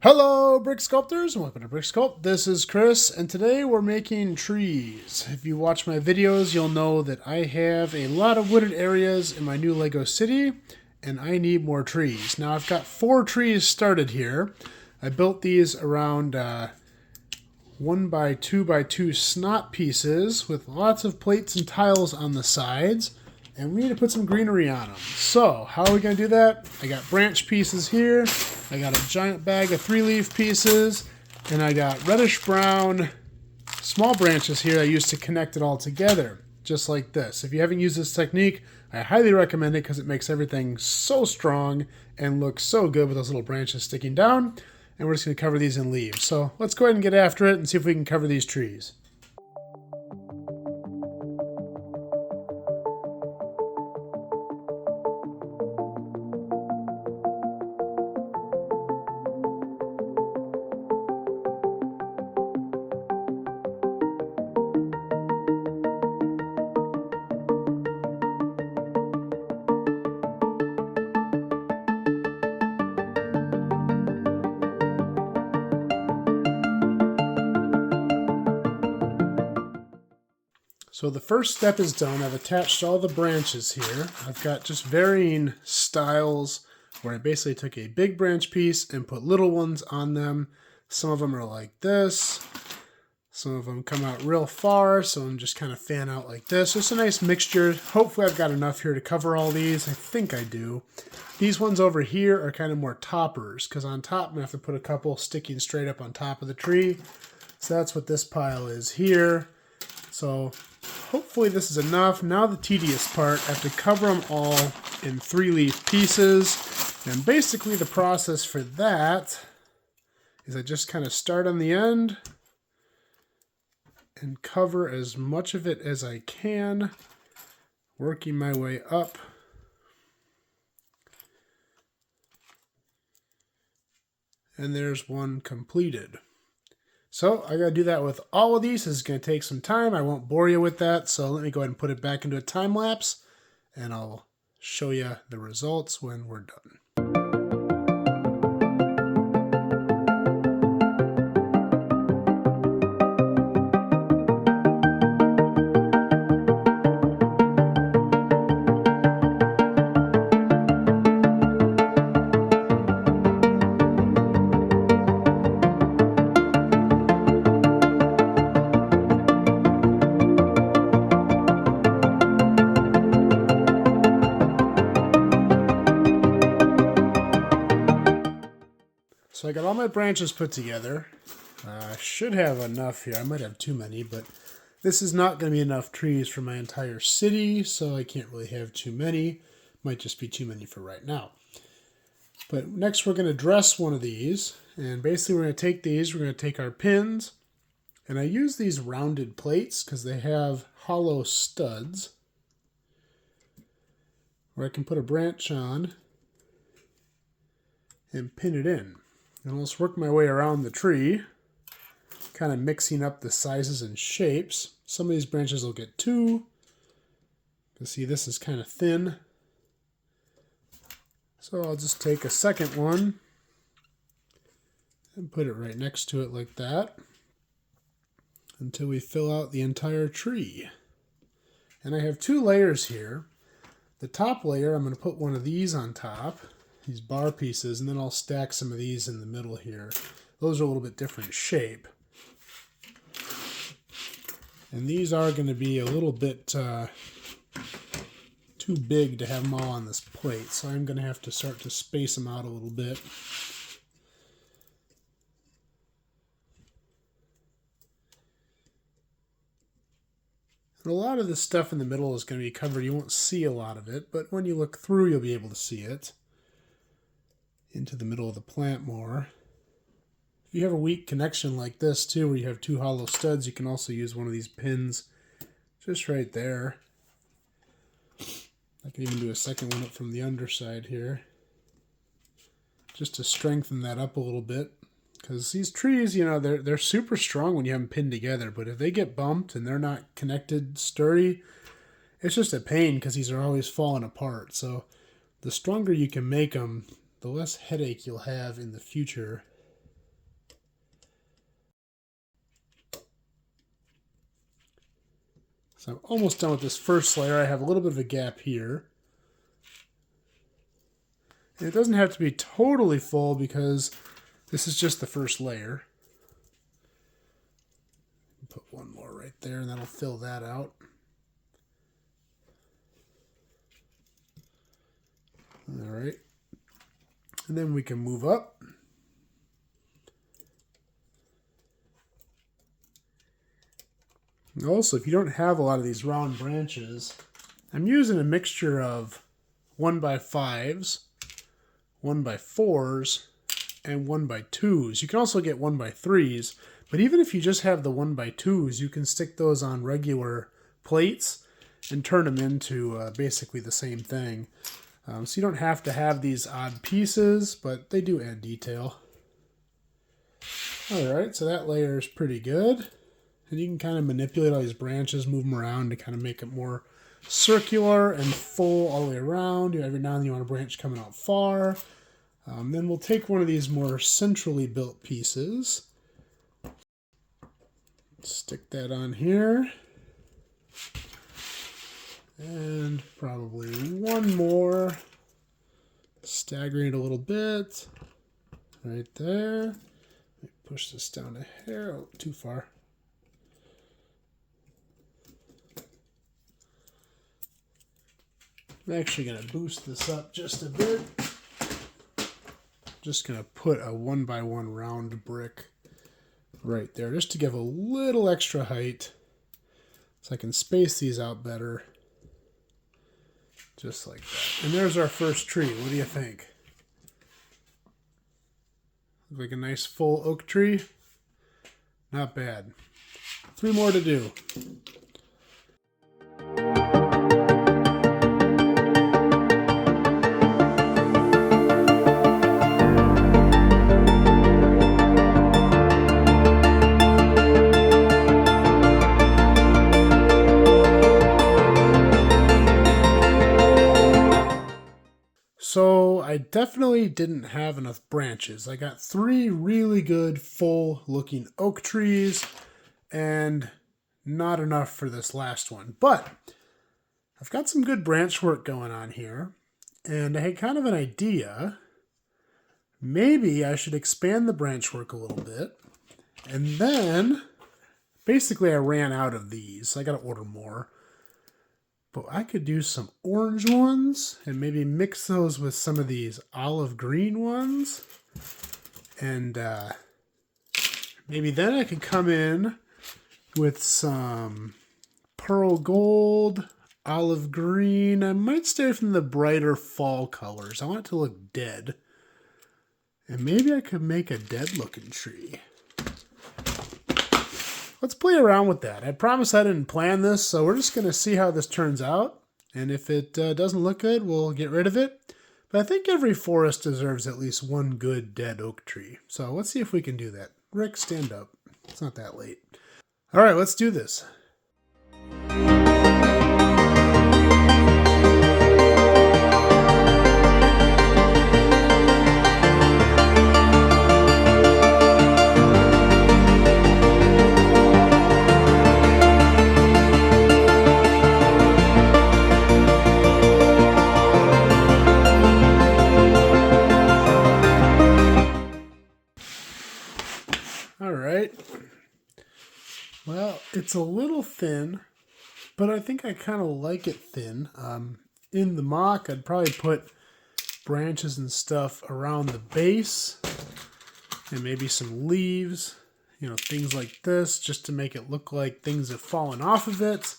Hello, Brick Sculptors, and welcome to Brick Sculpt. This is Chris, and today we're making trees. If you watch my videos, you'll know that I have a lot of wooded areas in my new Lego city, and I need more trees. Now, I've got 4 trees started here. I built these around 1 by 2 by 2 snot pieces with lots of plates and tiles on the sides. And we need to put some greenery on them. So, how are we going to do that? I got branch pieces here. I got a giant bag of 3-leaf pieces. And I got reddish-brown small branches here I used to connect it all together. Just like this. If you haven't used this technique, I highly recommend it because it makes everything so strong and looks so good with those little branches sticking down. And we're just going to cover these in leaves. So, let's go ahead and get after it and see if we can cover these trees. So the first step is done. I've attached all the branches here. I've got just varying styles where I basically took a big branch piece and put little ones on them. Some of them are like this. Some of them come out real far, so I'm just kind of fan out like this. Just a nice mixture. Hopefully I've got enough here to cover all these. I think I do. These ones over here are kind of more toppers, because on top I'm going to have to put a couple sticking straight up on top of the tree. So that's what this pile is here. So hopefully this is enough. Now the tedious part, I have to cover them all in 3-leaf pieces. And basically the process for that is I just kind of start on the end and cover as much of it as I can, working my way up. And there's one completed. So I got to do that with all of these. This is going to take some time. I won't bore you with that. So let me go ahead and put it back into a time lapse, and I'll show you the results when we're done. So I got all my branches put together. I should have enough here. I might have too many, but this is not going to be enough trees for my entire city, so I can't really have too many. Might just be too many for right now. But next we're going to dress one of these, and basically we're going to take these, we're going to take our pins, and I use these rounded plates because they have hollow studs where I can put a branch on and pin it in. And I'll just work my way around the tree, kind of mixing up the sizes and shapes. Some of these branches will get 2. You see, this is kind of thin. So I'll just take a second one and put it right next to it like that until we fill out the entire tree. And I have 2 layers here. The top layer, I'm going to put one of these on top, these bar pieces, and then I'll stack some of these in the middle here. Those are a little bit different shape. And these are going to be a little bit too big to have them all on this plate, so I'm going to have to start to space them out a little bit. And a lot of the stuff in the middle is going to be covered. You won't see a lot of it, but when you look through, you'll be able to see it into the middle of the plant more. If you have a weak connection like this too, where you have 2 hollow studs, you can also use one of these pins just right there. I can even do a second one up from the underside here, just to strengthen that up a little bit. Because these trees, you know, they're super strong when you have them pinned together, but if they get bumped and they're not connected sturdy, it's just a pain because these are always falling apart. So the stronger you can make them, the less headache you'll have in the future So I'm almost done with this first layer. I have a little bit of a gap here. And it doesn't have to be totally full because this is just the first layer. Put one more right there and that'll fill that out. All right. And then we can move up. Also, if you don't have a lot of these round branches, I'm using a mixture of 1x5s, 1x4s, and 1x2s. You can also get 1x3s, but even if you just have the 1x2s, you can stick those on regular plates and turn them into basically the same thing. So you don't have to have these odd pieces, but they do add detail. Alright, so that layer is pretty good. And you can kind of manipulate all these branches, move them around to kind of make it more circular and full all the way around. Every now and then you want a branch coming out far. Then we'll take one of these more centrally built pieces. Stick that on here. And probably one more. Staggering it a little bit. Right there. Let me push this down a hair. Oh, too far. I'm actually going to boost this up just a bit. Just going to put a 1x1 round brick right there just to give a little extra height so I can space these out better. Just like that. And there's our first tree. What do you think? Look like a nice full oak tree. Not bad. 3 more to do. So I definitely didn't have enough branches. I got 3 really good full looking oak trees and not enough for this last one. But I've got some good branch work going on here and I had kind of an idea. Maybe I should expand the branch work a little bit. And then basically I ran out of these. I got to order more. But I could do some orange ones and maybe mix those with some of these olive green ones. And maybe then I could come in with some pearl gold, olive green. I might stay from the brighter fall colors. I want it to look dead. And maybe I could make a dead looking tree. Let's play around with that. I promise I didn't plan this, so we're just going to see how this turns out. And if it doesn't look good, we'll get rid of it. But I think every forest deserves at least one good dead oak tree. So let's see if we can do that. Rick, stand up. It's not that late. All right, let's do this. Well, it's a little thin, but I think I kind of like it thin. In the mock, I'd probably put branches and stuff around the base and maybe some leaves, things like this, just to make it look like things have fallen off of it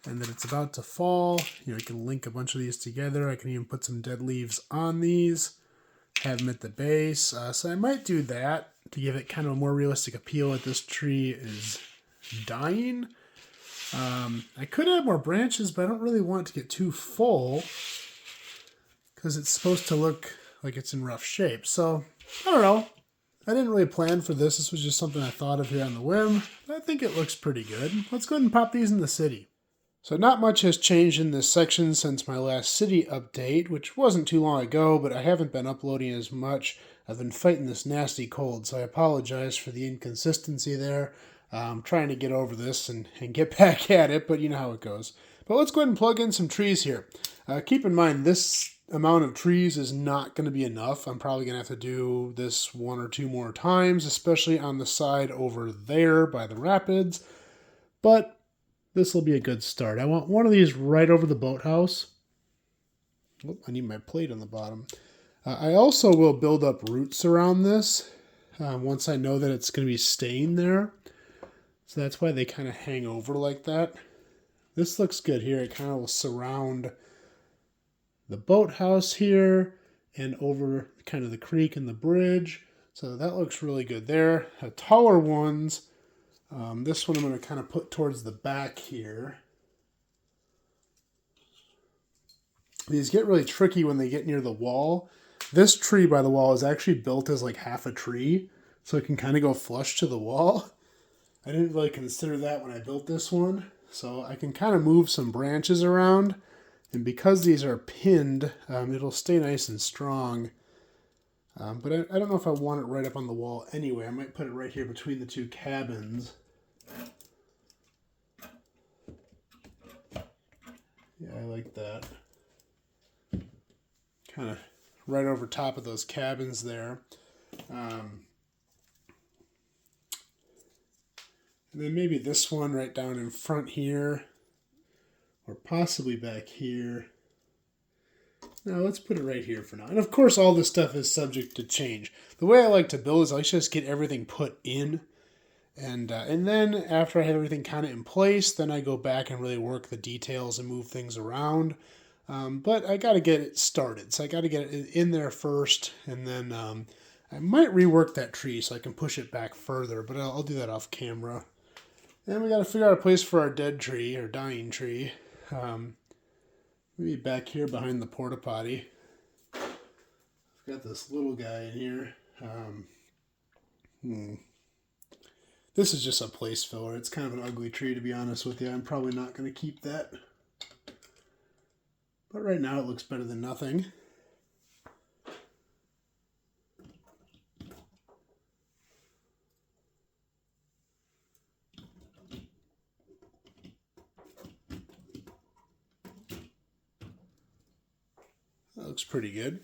and that it's about to fall. You can link a bunch of these together. I can even put some dead leaves on these, have them at the base. So I might do that to give it kind of a more realistic appeal that this tree is dying. I could add more branches, but I don't really want it to get too full because it's supposed to look like it's in rough shape. So, I don't know. I didn't really plan for this. This was just something I thought of here on the whim. I think it looks pretty good. Let's go ahead and pop these in the city. So not much has changed in this section since my last city update, which wasn't too long ago, but I haven't been uploading as much. I've been fighting this nasty cold, so I apologize for the inconsistency there. I'm trying to get over this and get back at it, but you know how it goes. But let's go ahead and plug in some trees here. Keep in mind, this amount of trees is not going to be enough. I'm probably going to have to do this 1 or 2 more times, especially on the side over there by the rapids. But this will be a good start. I want one of these right over the boathouse. Oh, I need my plate on the bottom. I also will build up roots around this once I know that it's going to be staying there. So that's why they kind of hang over like that. This looks good here. It kind of will surround the boathouse here and over kind of the creek and the bridge. So that looks really good there. Taller ones. This one I'm going to kind of put towards the back here. These get really tricky when they get near the wall. This tree by the wall is actually built as like half a tree, so it can kind of go flush to the wall. I didn't really consider that when I built this one, so I can kind of move some branches around, and because these are pinned, it'll stay nice and strong. But I don't know if I want it right up on the wall anyway. I might put it right here between the 2 cabins. Yeah, I like that. Kind of right over top of those cabins there. And then maybe this one right down in front here, or possibly back here. No, let's put it right here for now. And of course, all this stuff is subject to change. The way I like to build is I just get everything put in. And then after I have everything kind of in place, then I go back and really work the details and move things around. But I got to get it started. So I got to get it in there first. And then I might rework that tree so I can push it back further. But I'll do that off camera. And we got to figure out a place for our dead tree, or dying tree. Maybe back here behind the porta potty. I've got this little guy in here. This is just a place filler. It's kind of an ugly tree, to be honest with you. I'm probably not going to keep that. But right now it looks better than nothing. That looks pretty good.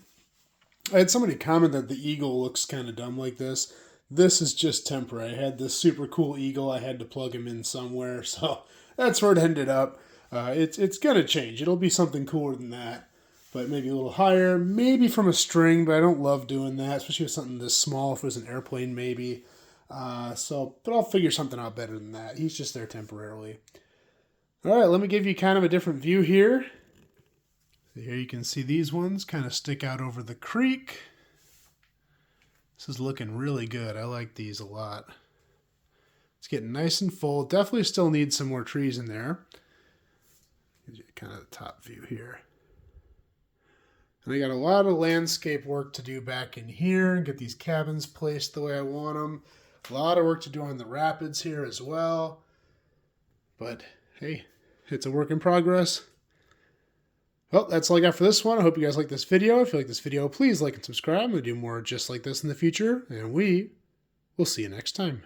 I had somebody comment that the eagle looks kind of dumb like this. This is just temporary. I had this super cool eagle. I had to plug him in somewhere, so that's where it ended up. It's going to change. It'll be something cooler than that, but maybe a little higher, maybe from a string, but I don't love doing that, especially with something this small. If it was an airplane, maybe. But I'll figure something out better than that. He's just there temporarily. All right, let me give you kind of a different view here. So here you can see these ones kind of stick out over the creek. This is looking really good. I like these a lot. It's getting nice and full. Definitely still need some more trees in there. Gives you kind of the top view here. And I got a lot of landscape work to do back in here and get these cabins placed the way I want them. A lot of work to do on the rapids here as well. But hey, it's a work in progress. Well, that's all I got for this one. I hope you guys like this video. If you like this video, please like and subscribe. I'm going to do more just like this in the future, and we will see you next time.